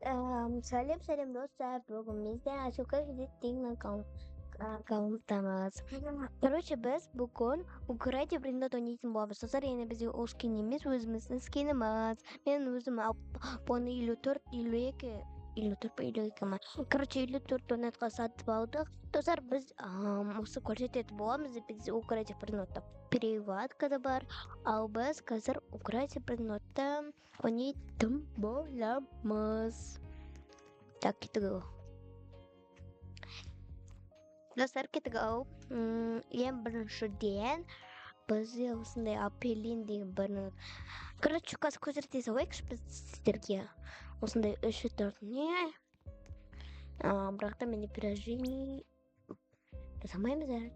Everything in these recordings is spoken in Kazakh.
Сәлем достар, бүгін бізде ашуға кезеттің қауымтамыз. Короче, біз бүгін Украине брендот ойнайтын боламыз. Достар, енді бізде ол скин емес, өзіміздің скиніміз. Мен өзім оны 54, 52 па 52 ма. Короче, 54 донатқа сатып алдық. Достар, біз осы көрсететін боламыз. Біз Украине брендотта переводка да бар. Ал біз қазір Украине брендотта ойнайтын боламыз. Так, кетігі. Достар, кетігі. Ең біріншіден бізде осындай апеллин деген брендот. Короче, қазір көрсете салайықшы біз сіздерге. Осындай 3-4 не. Бірақ та менде приложение жасамаймыз әлі.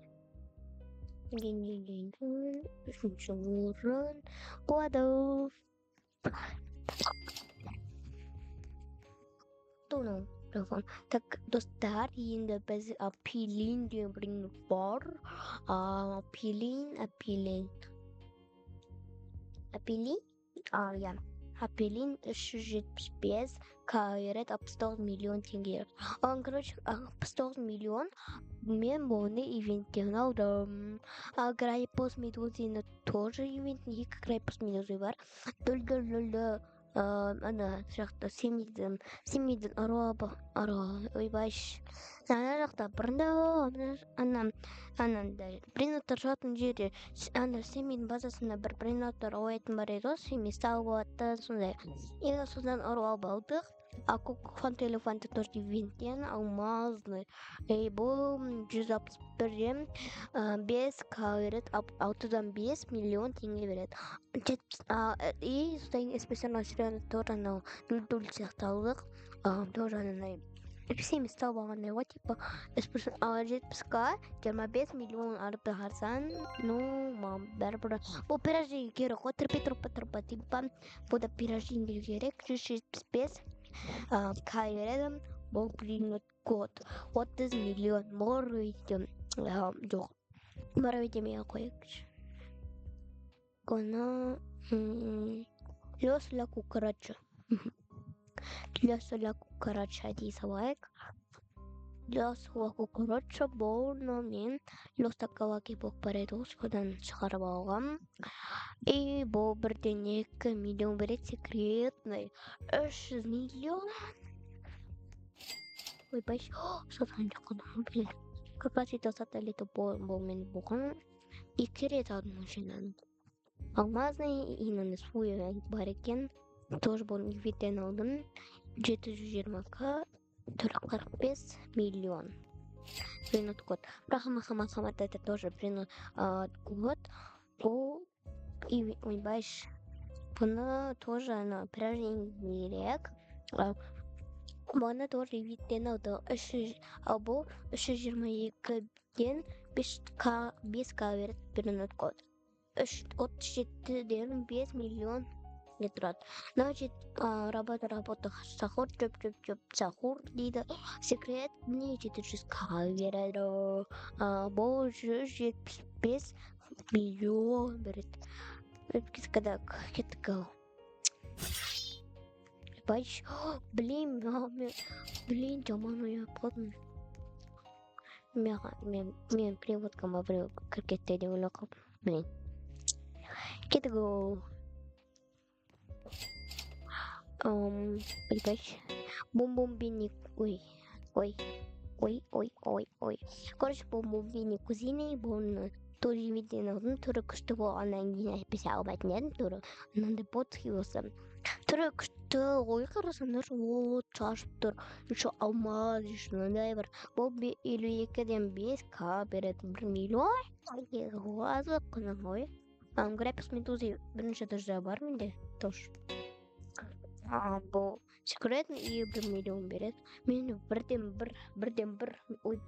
Үшінші орын болады. Тону телефон. Так, достар, енді біз апеллин деген брендот бар. Апеллин. Я. Апеллин 375 береді 69 миллион теңге. Короче, 69 миллион мен бұны ивенттен алдым. Грайпос медузины тоже ивенттен, екі грайпос медузы бар. Дөлді ана жақта семейдің ойбаш. Ана жақта бұрында анандай брендоттар жататын жерде ана семейдің базасында бір брендоттар ойатын бар еді, семей салауатты сондай. Енді содан ұрып алдық. Фантелефанты тоже ивенттен алмазный. Бұл 161-ден 5К береді, 65 миллион теңге береді. И содан специально сериалы тоже анау дүл сияқталдық. Тоже анандай семей салбағандай ғой, типа 70К 25 миллион алып бағарсан, бәрібір. Бұл пирожный керек ғой, тұрпа, типа. Бұл да пирожный керек, 175 К береді. Бұл брендот год 30 миллион. Жоқ. Демей қойықшы. Кона лёс ля кукарача. Лёс ля кукарача дей салайық. Лёс ля кукарача болны мен лёс такалаки болып барайды, содан шығарып алғам. И бұл 1,2 миллион береді, секретный 300 миллион. Ойбаш, сатан жақыным, блин. Капаситет сателлиті бұл мен бұған 2 рет алдым машинаның. Алмазный и на свой бар екен. Тоже бұл ивенттен алдым. 720К 45 миллион. Брендот год. Рахамат, это тоже брендот год. Бұл ойбаш. Бұны тоже приложение керек. Бұны тоже ивенттен алды. Бұл 322-ден 5К береді брендот год. 37-ден 5 миллион не тұрады. Значит, работа, сахур, чөп, сахур дейді. Секретный 700К береді. Бұл 175 миллион береді. Кеткі. Бач, блин, жаман ойап қалдым. Мен переводкама біреу кіркетті деп ойлап қалдым. Блин. Кеткі. Бач, бомбомбинник. Ой. Короче, бомбомбинник кузиной, бұл тоже ивенттен алдым. Түрі күшті болғаннан кейін әйтпесе алмайтын едім. Түрі мынандай ботский болса. Түрі күшті, ой қарасаңдар, шашып тұр. Еще алмаз, мынандай бар. Бұл 52-ден 5К береді 1 миллион. Азық құны ғой. Грайпос медузы бірінші дұржа бар менде тоже. Бұл секретный и 1 миллион береді. Мен бірден бір, ой.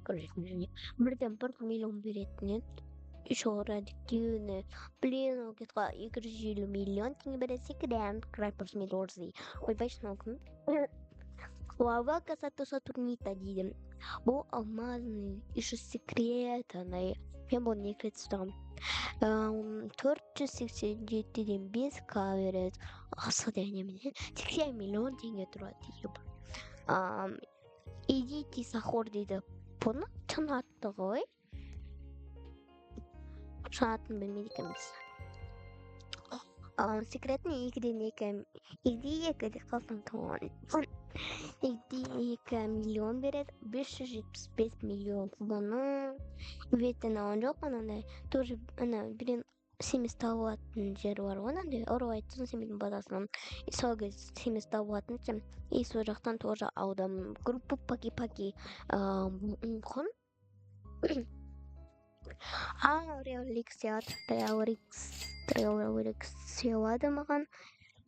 Короче, 1,1 миллион беретін еді. Еще радиоактивный. Блин, кетқа 250 миллион теңге береді. Секрет Грайпос медузы. Ой, бачын оқын. Лава Сатурнита дейді. Бұл алмазный, еще секретный. Мен бұл не кретістім. 487-ийн бис каверэд асууд яа 80 миллион теңге тураад юм. Идите сахурдид пуна чанаттагой. Шатн бэмилкэмс. Секретный игры некая идея, как калфантон. Идея миллион берет, больше же 5 миллионов. Но ведь она онжокана тоже она блин 700 ватт жер вон ande оройт 7 базасын исоги 700 ватт и со жактан тоже аудам группу паки хон Реаликс севады маған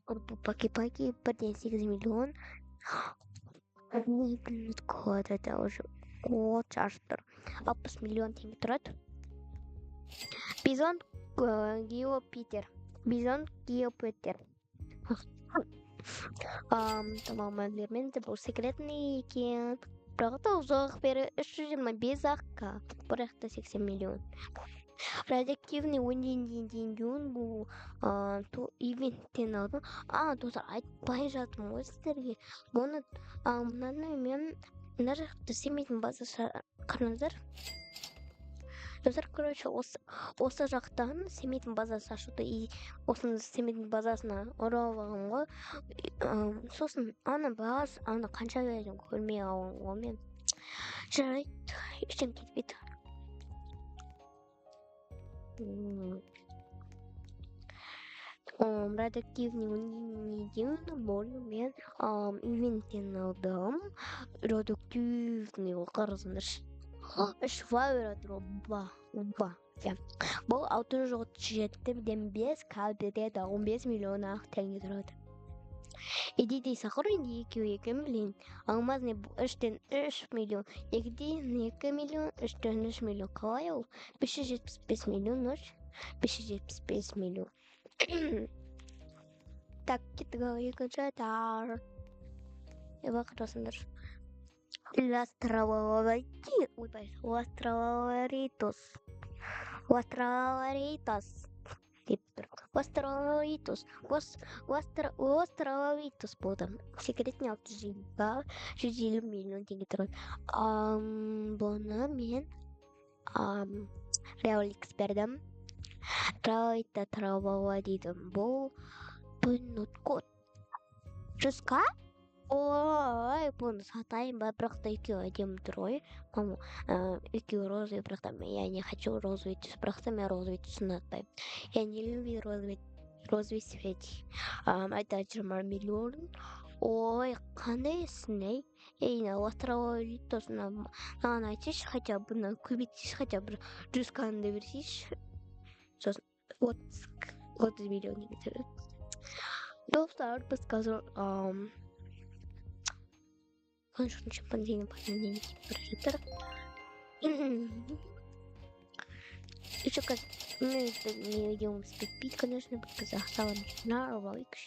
группу паки 1,8 миллион. Год это уже год чартер 60 миллион теңге тұрады. Бизон Геопитер. Тамаман вермен бұл секретный екен. Бірақ та ұзақ бері 325 аққа. Бірақ та 80 миллион. Радиоактивный өнден бұл ивенттен алдым. Достар айтпай жатырмын ғой сіздерге. Бұны мынаны мен мына жақта семейдің базасы қараңыздар. Достар, короче, осы жақтан семейдің базасы ашылды. И осының семейдің базасына оралғанмын ғой. Сосын ана қанша бердім көрмей алғанмын ғой мен. Жарайды, ештеңе кетпейді. Радиоактивный өнден болу мен ивенттен алдым. Радиоактивный қарызындар. 3 файратыр оба. Бұл 637,5 кабелет 15 миллион ақ теңге тұрады. Идите сахар инди 2 миллион. Алмазный 3 миллион. 2 миллион, 3 миллион. Қалай ол? 575 миллион нөш. 575 миллион. Так, кетігі екінші тар. Ева қарасындар. Las Островитос будем. Секретный 150 миллион теңге тұрады. Бұны мен Реаликс бердім. Тройта травала дейдім. Бұл код. Жүзға? Ой, бұны сатайын ба, бірақ та екеу әдемі тұр ғой. Екеу розовый, бірақ та я не хочу розовый түс, бірақ та мен розовый түсін ұнатпаймын. Я не люблю розовый цвет. Это 20 миллион. Ой, қандай ісіне? На островитосына маған айтсайшы, хотя бы көбейтсейші, хотя бы 100 қанды берсейші. Сосын 30 миллион деген тұрады. Достар, біз қазір Конечно, шимпанзині панелі прожитер. Еще как мы не идем спить, конечно, потому что стало на роликс.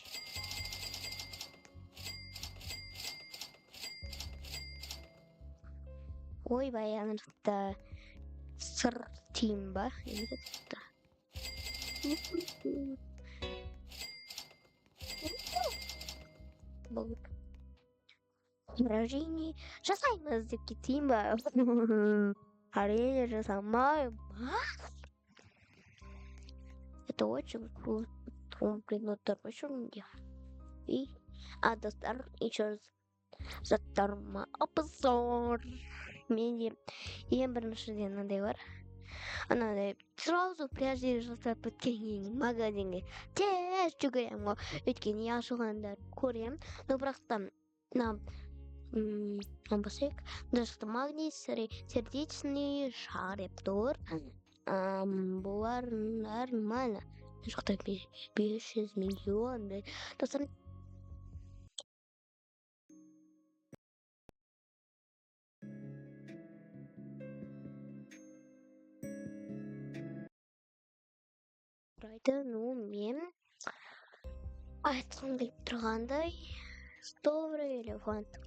Ой, баян это сартимба. Бог. Рождение жасаймыз деп кетейін ба? Әрине жасамаймын. Это очень круто. Принотор очень. И достар еще раз заттарыма обзор. Менде ең біріншіден мынандай бар. Анадай сразу прежде жасап біткеннен магазинге тез жүгіремін ғой. Өйткені ашылғандар көремін. Но бірақ та басек, даже магний сердечный шарик тур. Бұлар нормально. Жоқта 500 миллион. Достар, мен айтқым келіп тұрғандай Добрый элефант.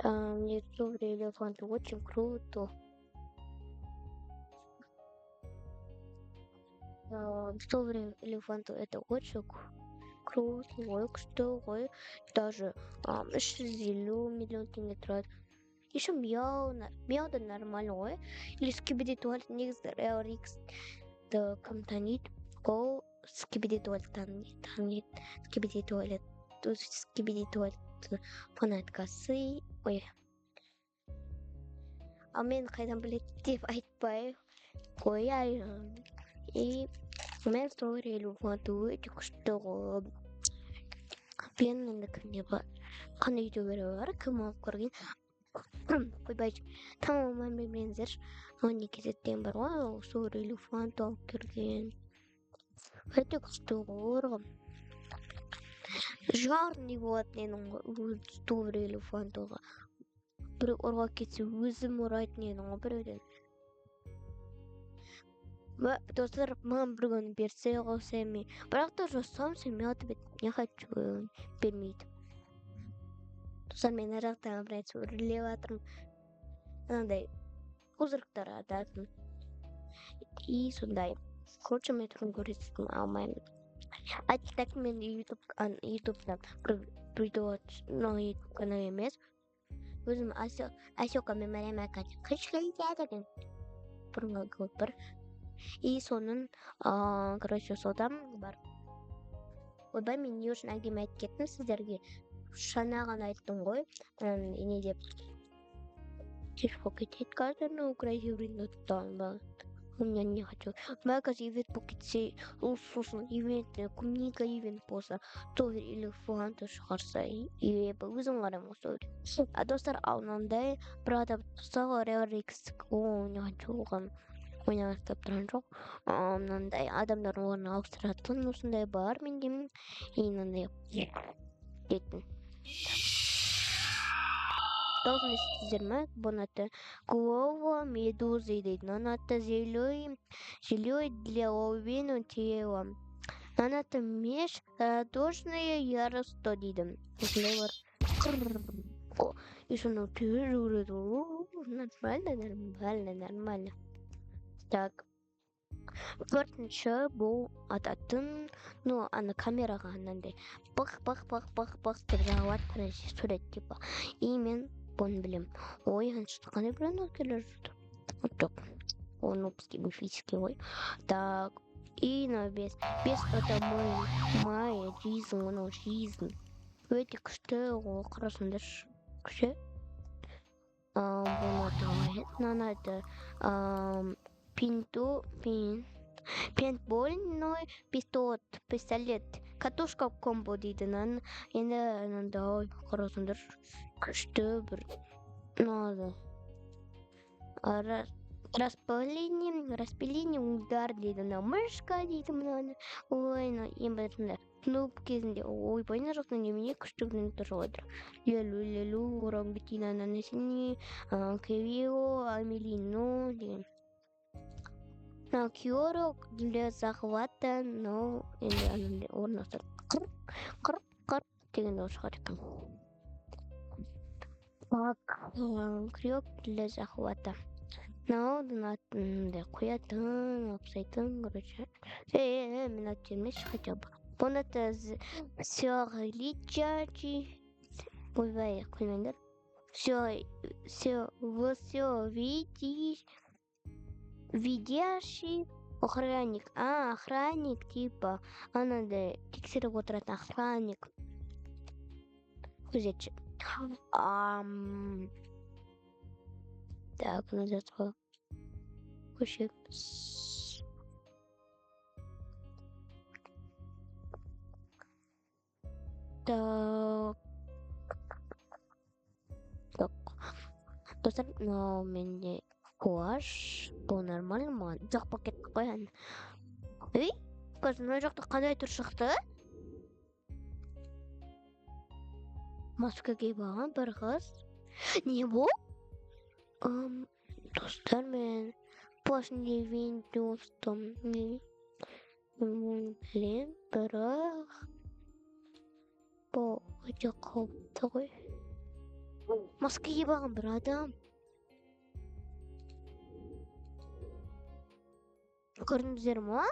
Мне добрый элефант очень круто. Стовый элефант это очень крутой, крутой, даже зеленый миллион тенге тратит. Еще мяу да нормальной. Или скибиди туалет никс рикс да камтанит. Go скибиди туалет танит. Скибиди туалет. Тут скибиди туалет фанат касы. Ой. А мен қайдан біледі деп айтпай қояйын. И мен стовый элефант өте күшті ғой. Пленный кімде бар. Қандай ютубері бар кім алып көрген. Ойбай, тамам білмеңіздер. Он не кезеттен бар ғой, ол стовый элефант алып келген. Өте күшті ғой. Жарный болады менің стовый элефантыға. Бір ұрға кетсе өзім ұрайтын едім ғой біреуден. Достар, маған бір күн берсе қалса мен. Бірақ та жасам сүймейді бет. Не хочу бермейді. Достар, мен ар жақтан біраз өрлеп жатырмын. Анандай ұзырықтар ататын. И сондай. Короче, мен түрін көрсетіп алмаймын. Так мен ютубтан бір видео, YouTube канал емес. Өзім Асёка мемориямка кішкентай деген бұрынғы көп бір. И соның, короче, содан бар. Ойбай, мен не үшін әңгіме айтып кеттім сіздерге. Шана ғана айттым ғой. Не деп. Тяжко кетеді қазір, но красивый ноттан ба. У меня не хочу. Магаз ивент покетсе, сосын ивент, клубника ивент болса, стовый элефант шығарса, и өзім қараймын осы. А достар, аунандай, бір адам тұсағы реаликстік, не хочу оған ойнағыстап тұрған жоқ. Мынандай адамдар орны ауыстыратын, осындай бар менде, и мынандай дейтін. Должны естіздер ме? Бұнаты голова медузы дейді. Нанаты зелёй для овину тела. Нанаты меч радужная яросто дейді. Осындай бар. И соны тез нормально. Так. Төртінші бұл ататын, ана камераға анандай бақ деп жағылады сурет типа. И мен бұны білем. Ой, аншықты қандай бір келер жүрді. Жоқ. Он нубский, буфийский, ой. Так. И на бес это моя жизнь, оның жизнь. Өте күшті ғой, қарасыңдар күші. Бұны аталайды. Пейнтбольный пистолет. Катушка комбо дейді. Енді анандай қарасыңдар күшті бір. Распыление удар дейді. Мышка дейді мұнаны. Ой, ең бәтінде. Нуб кезінде. Ой, бойна жоқтың немене күштігінен тұрғыдыр. Лелу, орангутина нанесіне, кевио, амелино деген. Киоро для захвата, но енді орнастыр. Қыр деген ол шығар екен. Так, крюк для захвата. Надо қоятын, апсайтын, короче. Мен аттермеш хотя бы. Бұнаты все личачи. Ойбай, қоймаңдар. Все видящий охранник. Охранник типа. Анандай тексеріп отыратын охранник. Күзетші. Так, надо свой кушек. Так. Достар, менде қуаш. Бұл нормально ма? Жоқ пакет қоян. Ей, қазір мына жақта қандай түр шықты? Маска киіп алған бір қыз. Не бұл? Достар, мен последний достым. Блин, бірақ бұл өте қауіпті ғой. Маска киіп алған бір адам. Көрдіңіздер ма?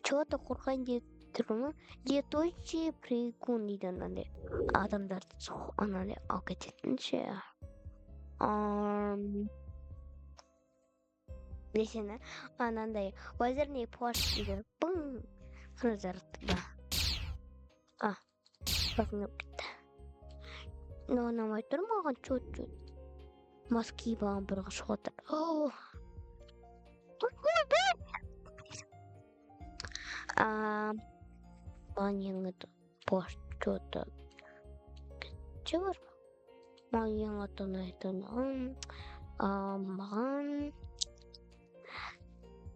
Чего-то қорқайын деп тұрмын. Дед өте прикол дейді анандай. Адамдарды анандай алып кететін ше. Десені анандай лазерный плащ дейді. Пың! Разарытты да. Басынып кетті. Но ұнамай тұр маған чуть-чуть. Маски бағын бірге шығып отыр. Маған ең это плащ что-то. Чего? Маған ең аты ұнайтын. Маған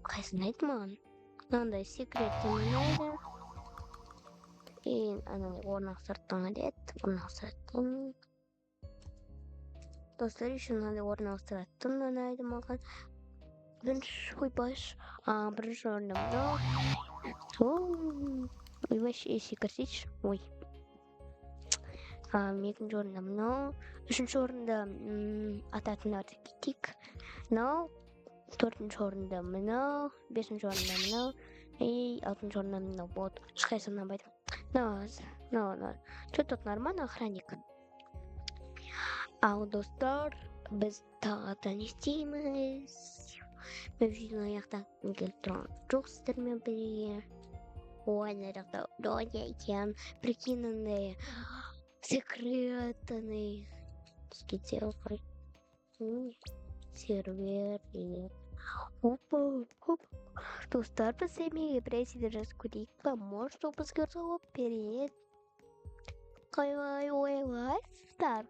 қайсын айтты маған? Мынандай секретті ұнайды. И анандай орнықтыртын деді. Орнықтыртын. Достар еще мынандай орнықтыртын ұнайды маған. Бірінші ойбаш. Бірінші орында мынау. Вообще секретич. Ой. Екінші орында мынау. Үшінші орында ататындарды кетейік. Мынау. Төртінші орында мынау. Бесінші орында мынау. И алтыншы орында мынау болды. Ешқайсы ұнамайды. No. Что тут нормально, охранник? Ал достар, біз тағы да не істейміз? Мен видеоны аяқтап келіп тұрмын. Жоқ сіздермен бірге. Ой, мына жақта доня екен. Прикинь, андай секретный. Скетел ғой. Сервер. Опа. Достар, біз семейге біресе жас көрейік па? Может, бізге жауап береді. Ойлайсыздар.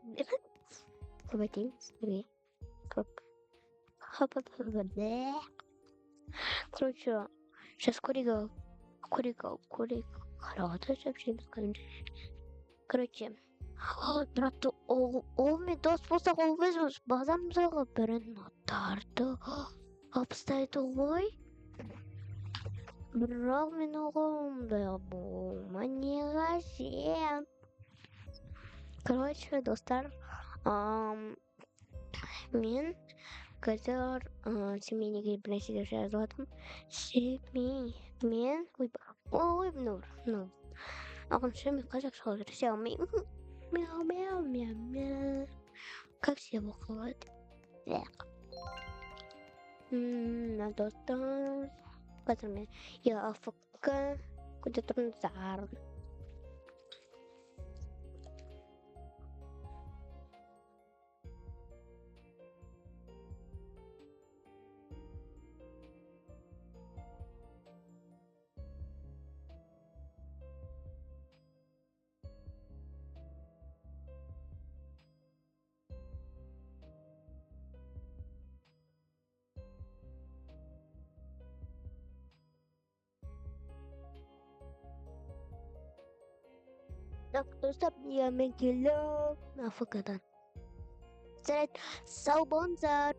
Қабатейін сіздерге. Короче, сейчас көрейік. Қарағаты сөпшеміз қайынды. Короче, братты, ол мен дос болсақ ол біз базамызға бірін атарды. Апыстайды ғой. Бірақ мен оғылымда болма неға сен. Короче, достар, мен қазір семейнеге бірнәрселер жазып жатырмын. Мен ну. Ағынша мен қазақша сөйлесе алмаймын. Мяу. Как себе оқылады? Достар, қазір мен АФК көте тұрмын. Так, достар, мен келдім АФК-дан. Сау болыңыздар.